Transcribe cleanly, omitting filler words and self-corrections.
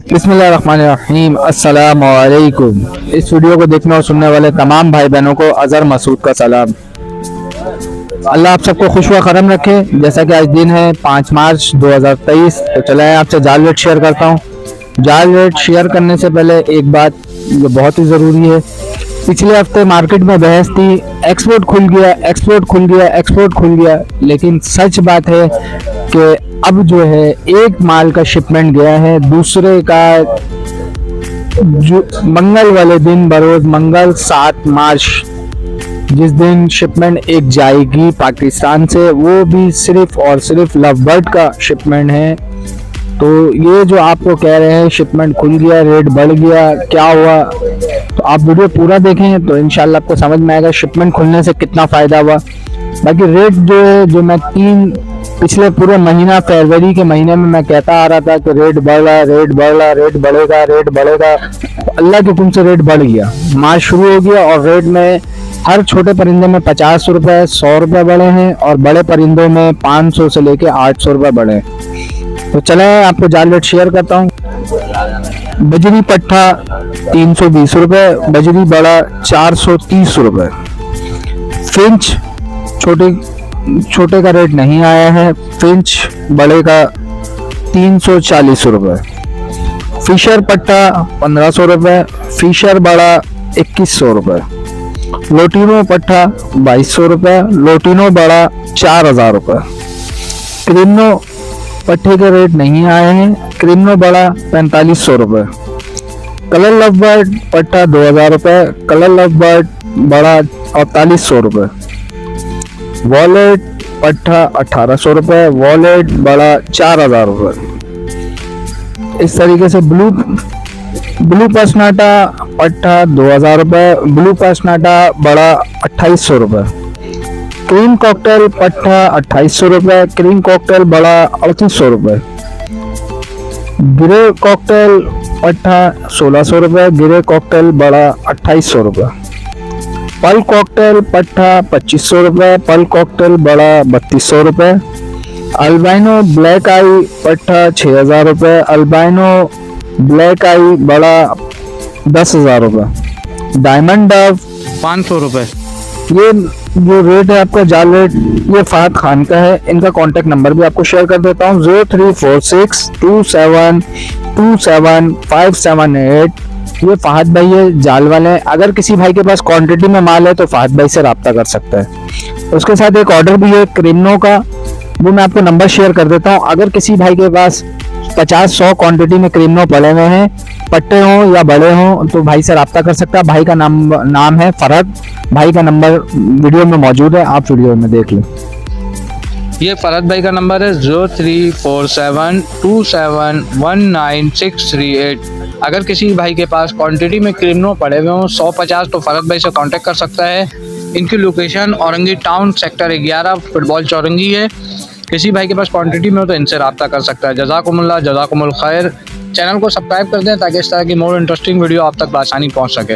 बिस्मिल्लाहिर्रहमानिर्रहीम, अस्सलाम वालेकुम। इस वीडियो को देखने और सुनने वाले तमाम भाई बहनों को अज़हर मसूद का सलाम। अल्लाह आप सबको खुश व खरम रखे। जैसा कि आज दिन है 5 मार्च 2023, तो चले आपसे जाल रेट शेयर करता हूँ। जाल रेट शेयर करने से पहले एक बात जो बहुत ही ज़रूरी है, पिछले हफ्ते मार्केट में बहस थी, एक्सपोर्ट खुल गया, एक्सपोर्ट खुल गया, एक्सपोर्ट खुल गया, लेकिन सच बात है कि अब जो है एक माल का शिपमेंट गया है, दूसरे का जो मंगल वाले दिन बरोज मंगल 7 मार्च जिस दिन शिपमेंट एक जाएगी पाकिस्तान से, वो भी सिर्फ और सिर्फ लव बर्ड का शिपमेंट है। तो ये जो आपको कह रहे हैं शिपमेंट खुल गया, रेट बढ़ गया, क्या हुआ, तो आप वीडियो पूरा देखें तो इंशाल्लाह आपको समझ में आएगा शिपमेंट खुलने से कितना फ़ायदा हुआ। बाकी रेट जो है, जो मैं पिछले पूरे महीना फरवरी के महीने में मैं कहता आ रहा था कि रेट बढ़ रहा, रेट बढ़ रहा, रेट बढ़ेगा, रेट बढ़ेगा, तो अल्लाह के हुक्म से रेट बढ़ गया। मार्च शुरू हो गया और रेट में हर छोटे परिंदे में 50 रुपये, 100 रुपये बढ़े हैं और बड़े परिंदों में 500 से लेके 800 रुपये बढ़े हैं। तो चले आपको जाल रेट शेयर करता हूँ। बजरी पट्ठा 320 रुपये, बजरी बड़ा 430 रुपये, फिंच छोटे का रेट नहीं आया है, फिंच बड़े का 340 रुपये, फिशर पट्टा 1500 रुपये, फिशर बड़ा 2100 रुपये, लोटिनो पट्टा 2200 रुपये, लोटिनो बड़ा 4000 रुपये, क्रिमनो पट्टे के रेट नहीं आए हैं, क्रिमनो बड़ा 4500 रुपये, कलर लव बर्ड पट्टा 2000 रुपये, कलर लव बर्ड बड़ा 4800 रुपये, वॉलेट पट्टा 1800 रुपये, वॉलेट बड़ा 4000 रुपये। इस तरीके से ब्लू पसनाटा पट्टा 2000 रुपये, ब्लू पसनाटा बड़ा 2800 रुपये, क्रीम कॉकटेल पट्टा 2800 रुपये, क्रीम कॉकटेल बड़ा 3800 रुपये, गिरे कॉकटेल पट्टा 1600 रुपये, गिरे कॉकटेल बड़ा 2800 रुपये, पल कॉकटेल पट्टा 2500 रुपये, पल कॉकटेल बड़ा 3200 रुपये, अल्बाइनो ब्लैक आई पट्टा 6000 रुपये, अल्बाइनो ब्लैक आई बड़ा 10,000 रुपये, डायमंड डव 500 रुपये। ये जो रेट है आपका जाल रेट, ये फहद खान का है। इनका कॉन्टेक्ट नंबर भी आपको शेयर कर देता हूँ, 0346272758। ये फहद भाई है, जाल वाले हैं। अगर किसी भाई के पास क्वांटिटी में माल है तो फहद भाई से रब्ता कर सकता है। उसके साथ एक ऑर्डर भी है क्रिमनो का, वो मैं आपको नंबर शेयर कर देता हूँ। अगर किसी भाई के पास 50-100 क्वांटिटी में क्रिमनो पड़े हुए हैं, पट्टे हों या बड़े हों, तो भाई से रब्ता कर सकता है। भाई का नाम है फरहद, भाई का नंबर वीडियो में मौजूद है, आप वीडियो में देख लें। ये फरहद भाई का नंबर है 0347271968। अगर किसी भाई के पास क्वांटिटी में क्रिमनो पड़े हुए हों 100-50, तो फरहद भाई से कांटेक्ट कर सकता है। इनकी location Orangi town sector 11 football Chowrangi है। किसी भाई के पास क्वांटिटी में हो तो इनसे रब्ता कर सकता है। जज़ाकुमुल्लाह, जज़ाकुमुल खैर। चैनल को सब्सक्राइब कर दें ताकि इस तरह की मोर इंटरेस्टिंग वीडियो आप तक आसानी पहुँच सके।